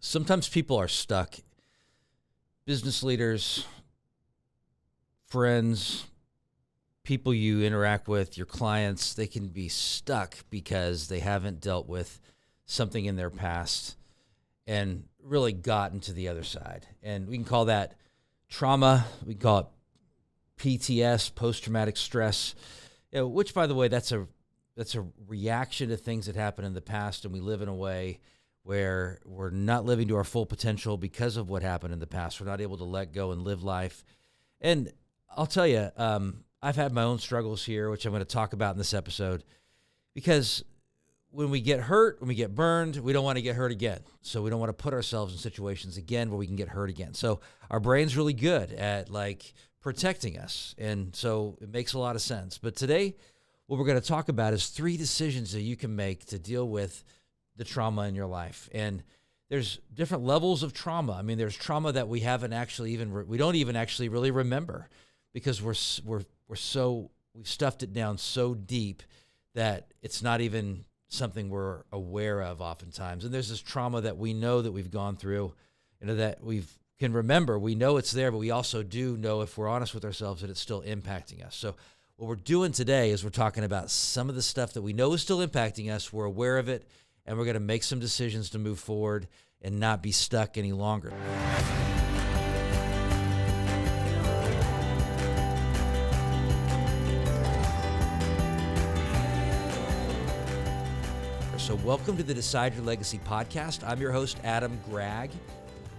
Sometimes people are stuck. Business leaders, friends, people you interact with, your clients, they can be stuck because they haven't dealt with something in their past and really gotten to the other side. And we can call that trauma. We can call it PTS, post-traumatic stress, which, by the way, that's a reaction to things that happened in the past, and we live in a way where we're not living to our full potential because of what happened in the past. We're not able to let go and live life. And I'll tell you, I've had my own struggles here, which I'm going to talk about in this episode, because when we get hurt, when we get burned, we don't want to get hurt again. So we don't want to put ourselves in situations again where we can get hurt again. So our brain's really good at protecting us. And so it makes a lot of sense. But today, what we're going to talk about is 3 decisions that you can make to deal with the trauma in your life. And there's different levels of trauma. I mean, there's trauma that we haven't actually we don't even actually really remember, because we've stuffed it down so deep that it's not even something we're aware of oftentimes. And there's this trauma that we know that we've gone through, that we can remember. We know it's there, but we also do know, if we're honest with ourselves, that it's still impacting us. So what we're doing today is we're talking about some of the stuff that we know is still impacting us. We're aware of it, and we're going to make some decisions to move forward and not be stuck any longer. So welcome to the Decide Your Legacy podcast. I'm your host, Adam Gragg.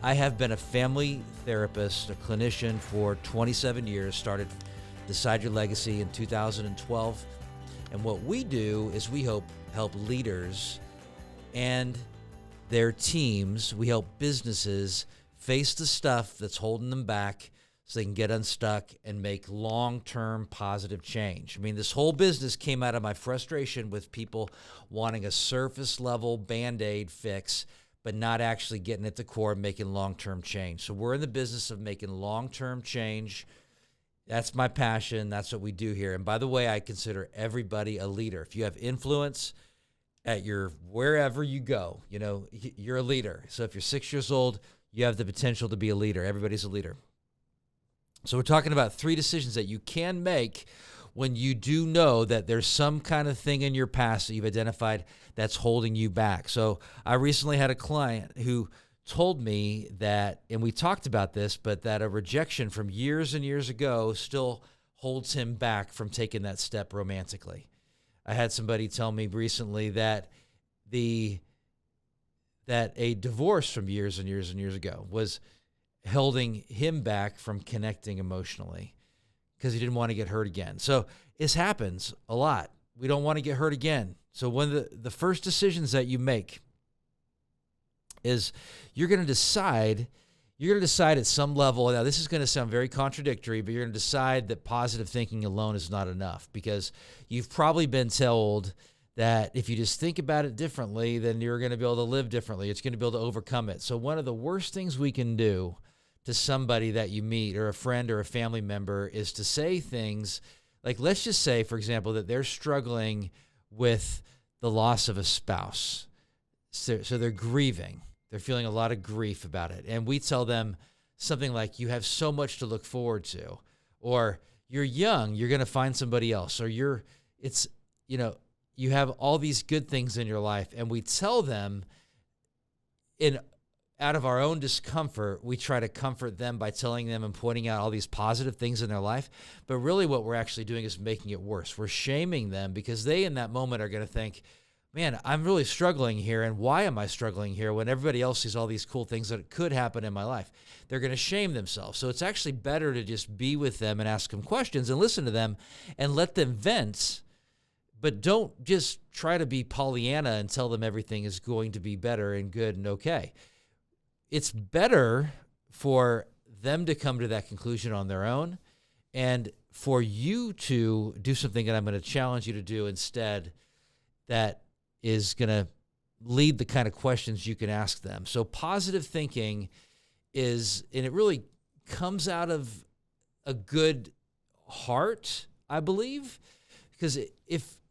I have been a family therapist, a clinician for 27 years, started Decide Your Legacy in 2012. And what we do is we help leaders and their teams, we help businesses face the stuff that's holding them back so they can get unstuck and make long-term positive change. I mean, this whole business came out of my frustration with people wanting a surface-level Band-Aid fix, but not actually getting at the core and making long-term change. So we're in the business of making long-term change. That's my passion. That's what we do here. And by the way, I consider everybody a leader. If you have influence at wherever you go, you're a leader. So if you're 6 years old, you have the potential to be a leader. Everybody's a leader. So we're talking about 3 decisions that you can make when you do know that there's some kind of thing in your past that you've identified that's holding you back. So I recently had a client who told me that, and we talked about this, but that a rejection from years and years ago still holds him back from taking that step romantically. I had somebody tell me recently that a divorce from years and years and years ago was holding him back from connecting emotionally because he didn't want to get hurt again. So this happens a lot. We don't want to get hurt again. So one of the first decisions that you make is you're going to decide at some level. Now, this is going to sound very contradictory, but you're going to decide that positive thinking alone is not enough, because you've probably been told that if you just think about it differently, then you're going to be able to live differently. It's going to be able to overcome it. So one of the worst things we can do to somebody that you meet, or a friend or a family member, is to say things like, let's just say, for example, that they're struggling with the loss of a spouse. So they're grieving. They're feeling a lot of grief about it. And we tell them something like, you have so much to look forward to, or you're young, you're going to find somebody else, or you have all these good things in your life. And we tell them, out of our own discomfort, we try to comfort them by telling them and pointing out all these positive things in their life. But really what we're actually doing is making it worse. We're shaming them, because they in that moment are going to think, man, I'm really struggling here, and why am I struggling here when everybody else sees all these cool things that could happen in my life? They're going to shame themselves. So it's actually better to just be with them and ask them questions and listen to them and let them vent, but don't just try to be Pollyanna and tell them everything is going to be better and good and okay. It's better for them to come to that conclusion on their own, and for you to do something that I'm going to challenge you to do instead, that is going to lead the kind of questions you can ask them. So positive thinking and it really comes out of a good heart, I believe, because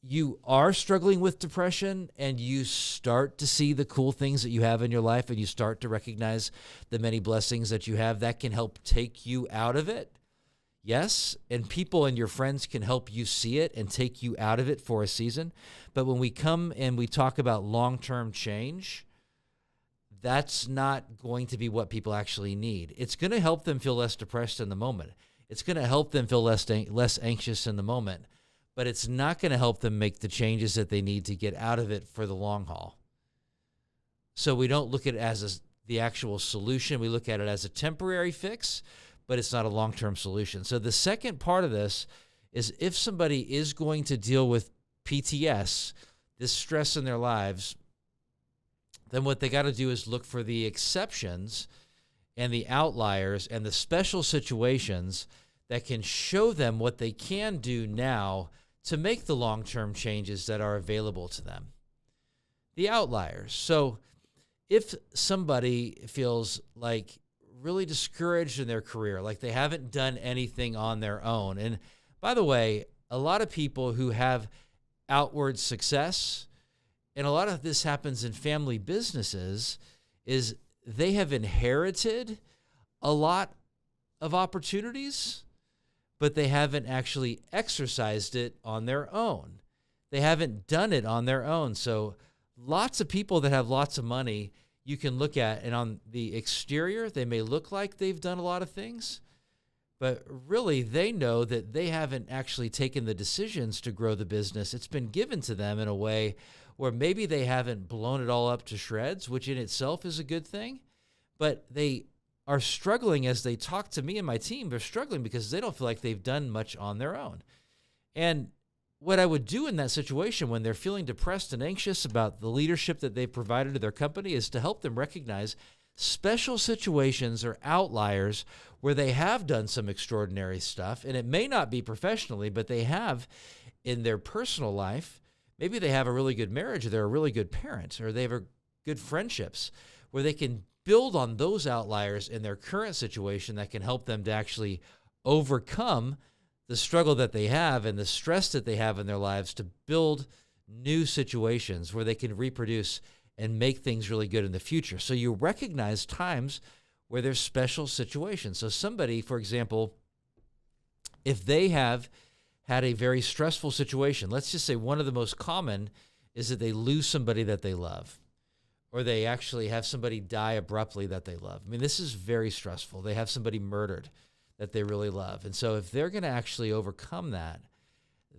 you are struggling with depression and you start to see the cool things that you have in your life and you start to recognize the many blessings that you have, that can help take you out of it. Yes, and people and your friends can help you see it and take you out of it for a season. But when we come and we talk about long-term change, that's not going to be what people actually need. It's going to help them feel less depressed in the moment. It's going to help them feel less anxious in the moment. But it's not going to help them make the changes that they need to get out of it for the long haul. So we don't look at it as the actual solution. We look at it as a temporary fix, but it's not a long-term solution. So the second part of this is if somebody is going to deal with PTS, this stress in their lives, then what they got to do is look for the exceptions and the outliers and the special situations that can show them what they can do now to make the long-term changes that are available to them. The outliers. So if somebody feels like really discouraged in their career, like they haven't done anything on their own. And by the way, a lot of people who have outward success, and a lot of this happens in family businesses, is they have inherited a lot of opportunities, but they haven't actually exercised it on their own. They haven't done it on their own. So lots of people that have lots of money you can look at, and on the exterior, they may look like they've done a lot of things, but really they know that they haven't actually taken the decisions to grow the business. It's been given to them in a way where maybe they haven't blown it all up to shreds, which in itself is a good thing, but they are struggling as they talk to me and my team. They're struggling because they don't feel like they've done much on their own. And what I would do in that situation when they're feeling depressed and anxious about the leadership that they've provided to their company is to help them recognize special situations or outliers where they have done some extraordinary stuff. And it may not be professionally, but they have in their personal life. Maybe they have a really good marriage, or they're a really good parent, or they have good friendships where they can build on those outliers in their current situation that can help them to actually overcome the struggle that they have and the stress that they have in their lives to build new situations where they can reproduce and make things really good in the future. So you recognize times where there's special situations. So somebody, for example, if they have had a very stressful situation, let's just say one of the most common is that they lose somebody that they love, or they actually have somebody die abruptly that they love. I mean, this is very stressful. They have somebody murdered that they really love. And so if they're going to actually overcome that,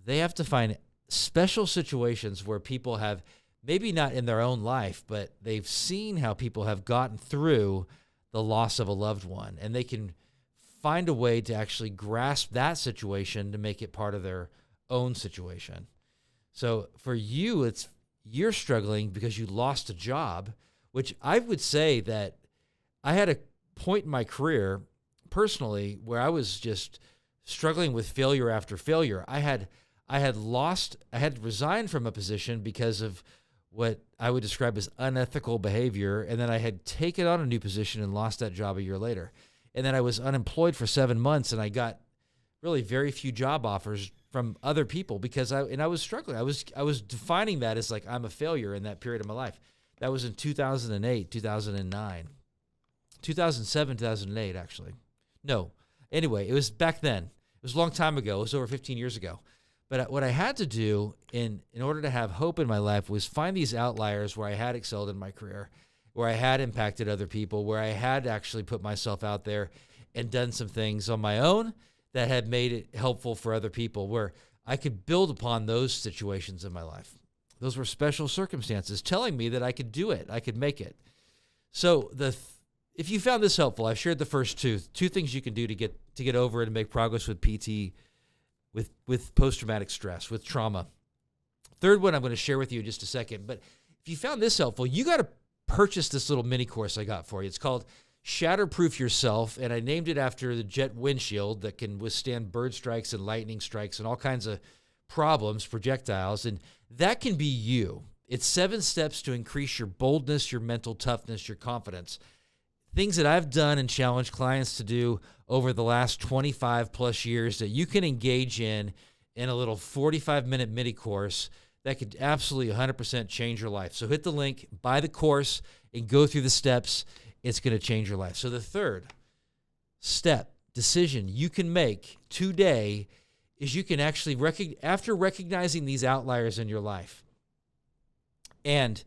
they have to find special situations where people have, maybe not in their own life, but they've seen how people have gotten through the loss of a loved one, and they can find a way to actually grasp that situation to make it part of their own situation. So for you, you're struggling because you lost a job, which I would say that I had a point in my career personally where I was just struggling with failure after failure. I had resigned from a position because of what I would describe as unethical behavior, and then I had taken on a new position and lost that job a year later. And then I was unemployed for 7 months, and I got really very few job offers from other people because I was struggling. I was defining that as like I'm a failure in that period of my life. That was in 2008, 2009, 2007, 2008 actually. No. Anyway, it was back then. It was a long time ago. It was over 15 years ago. But what I had to do in order to have hope in my life was find these outliers where I had excelled in my career, where I had impacted other people, where I had actually put myself out there and done some things on my own that had made it helpful for other people, where I could build upon those situations in my life. Those were special circumstances telling me that I could do it, I could make it. So if you found this helpful, I've shared the first two things you can do to get over it and make progress with PT, with post-traumatic stress, with trauma. Third one I'm going to share with you in just a second. But if you found this helpful, you got to purchase this little mini course I got for you. It's called Shatterproof Yourself, and I named it after the jet windshield that can withstand bird strikes and lightning strikes and all kinds of problems, projectiles, and that can be you. It's 7 steps to increase your boldness, your mental toughness, your confidence. Things that I've done and challenged clients to do over the last 25 plus years that you can engage in in a little 45-minute mini course that could absolutely 100% change your life. So hit the link, buy the course, and go through the steps. It's going to change your life. So the third step, decision you can make today is you can actually, after recognizing these outliers in your life, and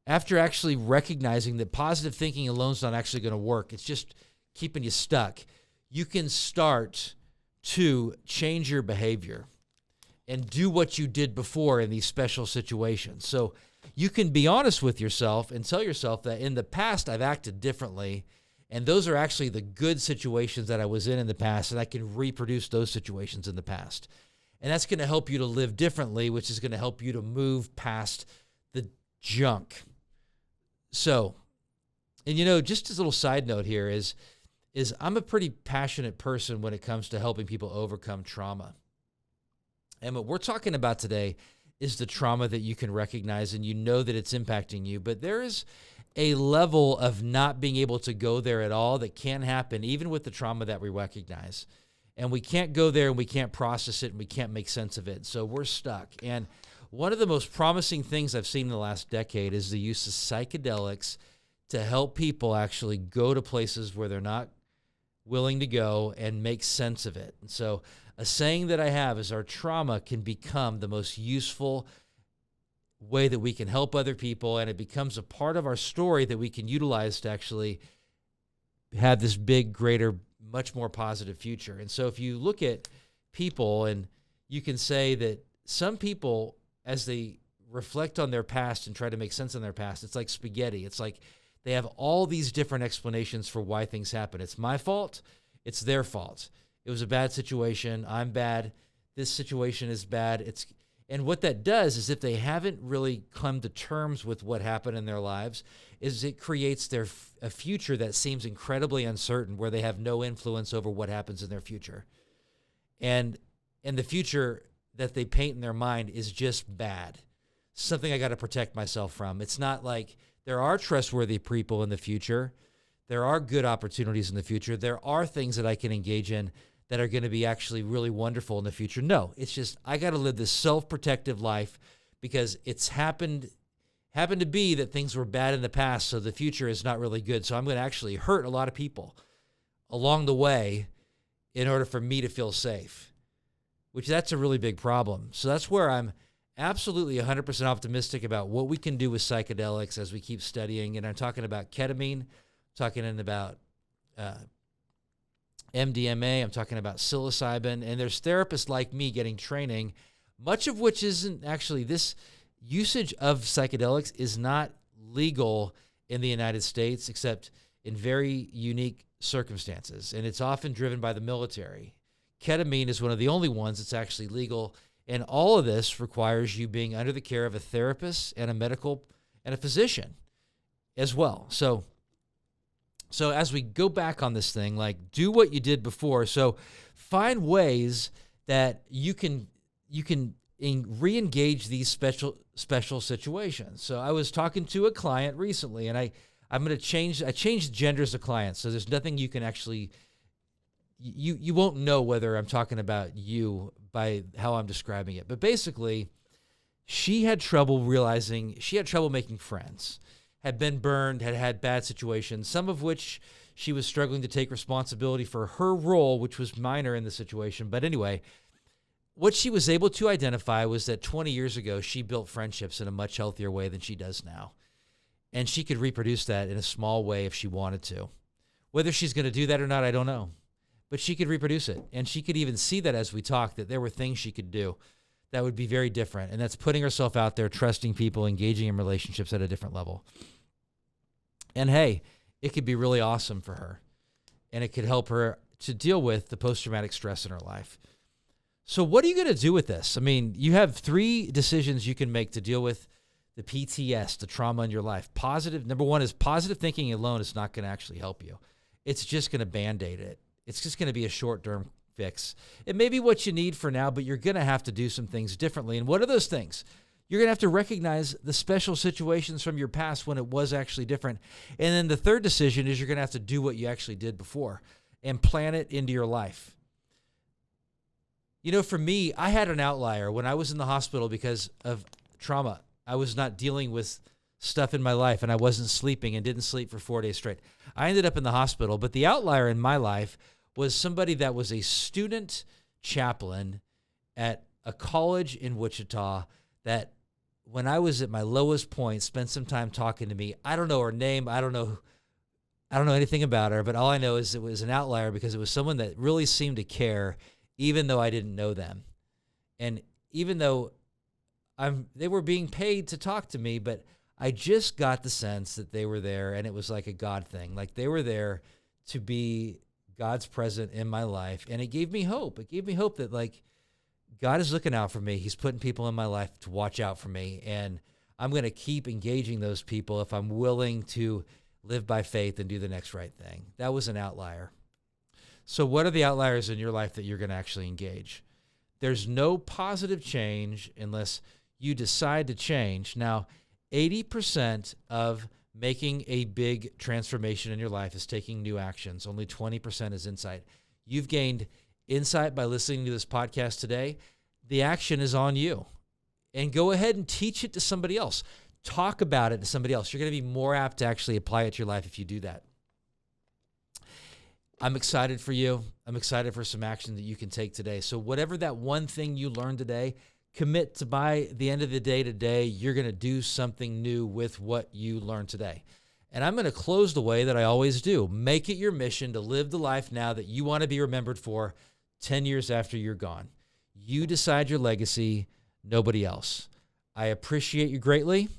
after actually recognizing that positive thinking alone is not actually going to work, it's just keeping you stuck, you can start to change your behavior and do what you did before in these special situations. So you can be honest with yourself and tell yourself that in the past I've acted differently, and those are actually the good situations that I was in the past, and I can reproduce those situations in the past. And that's going to help you to live differently, which is going to help you to move past the junk. So, and just as a little side note here is I'm a pretty passionate person when it comes to helping people overcome trauma. And what we're talking about today is the trauma that you can recognize and you know that it's impacting you. But there is a level of not being able to go there at all that can happen even with the trauma that we recognize. And we can't go there and we can't process it and we can't make sense of it. So we're stuck. And one of the most promising things I've seen in the last decade is the use of psychedelics to help people actually go to places where they're not willing to go and make sense of it. And so a saying that I have is our trauma can become the most useful way that we can help other people, and it becomes a part of our story that we can utilize to actually have this big, greater, much more positive future. And so if you look at people, and you can say that some people, as they reflect on their past and try to make sense of their past, it's like spaghetti. It's like they have all these different explanations for why things happen. It's my fault. It's their fault. It was a bad situation. I'm bad. This situation is bad. And what that does is if they haven't really come to terms with what happened in their lives, is it creates a future that seems incredibly uncertain, where they have no influence over what happens in their future. And the future that they paint in their mind is just bad. Something I got to protect myself from. It's not like there are trustworthy people in the future. There are good opportunities in the future. There are things that I can engage in that are going to be actually really wonderful in the future. No, it's just I got to live this self-protective life because it's happened to be that things were bad in the past, so the future is not really good. So I'm going to actually hurt a lot of people along the way in order for me to feel safe, which that's a really big problem. So that's where I'm absolutely 100% optimistic about what we can do with psychedelics as we keep studying. And I'm talking about ketamine, talking about MDMA, I'm talking about psilocybin, and there's therapists like me getting training, much of which isn't actually, this usage of psychedelics is not legal in the United States except in very unique circumstances, and it's often driven by the military. Ketamine is one of the only ones that's actually legal, and all of this requires you being under the care of a therapist and a physician as well. So as we go back on this thing, like, do what you did before. So find ways that you can re-engage these special situations. So I was talking to a client recently, and I changed genders of clients. So there's nothing you can actually, you won't know whether I'm talking about you by how I'm describing it. But basically, she had trouble making friends. Had been burned, had bad situations, some of which she was struggling to take responsibility for her role, which was minor in the situation. But anyway, what she was able to identify was that 20 years ago, she built friendships in a much healthier way than she does now. And she could reproduce that in a small way if she wanted to. Whether she's going to do that or not, I don't know. But she could reproduce it. And she could even see that as we talked, that there were things she could do that would be very different. And that's putting herself out there, trusting people, engaging in relationships at a different level. And hey, it could be really awesome for her. And it could help her to deal with the post-traumatic stress in her life. So what are you going to do with this? I mean, you have 3 decisions you can make to deal with the PTSD, the trauma in your life. Number 1 is positive thinking alone is not going to actually help you. It's just going to band-aid it. It's just going to be a short-term fix. It may be what you need for now, but you're going to have to do some things differently. And what are those things? You're going to have to recognize the special situations from your past when it was actually different. And then the third decision is you're going to have to do what you actually did before and plan it into your life. For me, I had an outlier when I was in the hospital because of trauma. I was not dealing with stuff in my life, and I wasn't sleeping and didn't sleep for 4 days straight. I ended up in the hospital, but the outlier in my life was somebody that was a student chaplain at a college in Wichita that when I was at my lowest point, spent some time talking to me. I don't know her name. I don't know anything about her, but all I know is it was an outlier because it was someone that really seemed to care, even though I didn't know them. And even though they were being paid to talk to me, but I just got the sense that they were there, and it was like a God thing. Like they were there to be God's present in my life, and it gave me hope. It gave me hope that like God is looking out for me. He's putting people in my life to watch out for me, and I'm going to keep engaging those people if I'm willing to live by faith and do the next right thing. That was an outlier. So what are the outliers in your life that you're going to actually engage? There's no positive change unless you decide to change. Now, 80% of making a big transformation in your life is taking new actions. Only 20% is insight. You've gained insight by listening to this podcast today. The action is on you. And go ahead and teach it to somebody else. Talk about it to somebody else. You're going to be more apt to actually apply it to your life if you do that. I'm excited for you. I'm excited for some action that you can take today. So whatever that one thing you learned today, commit to by the end of the day today, you're going to do something new with what you learned today. And I'm going to close the way that I always do. Make it your mission to live the life now that you want to be remembered for 10 years after you're gone. You decide your legacy, nobody else. I appreciate you greatly.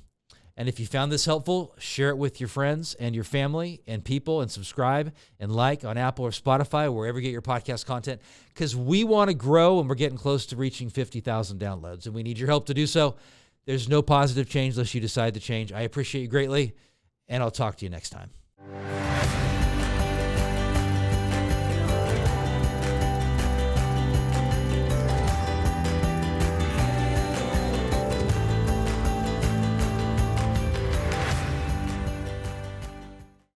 And if you found this helpful, share it with your friends and your family and people, and subscribe and like on Apple or Spotify, or wherever you get your podcast content, because we want to grow and we're getting close to reaching 50,000 downloads, and we need your help to do so. There's no positive change unless you decide to change. I appreciate you greatly, and I'll talk to you next time.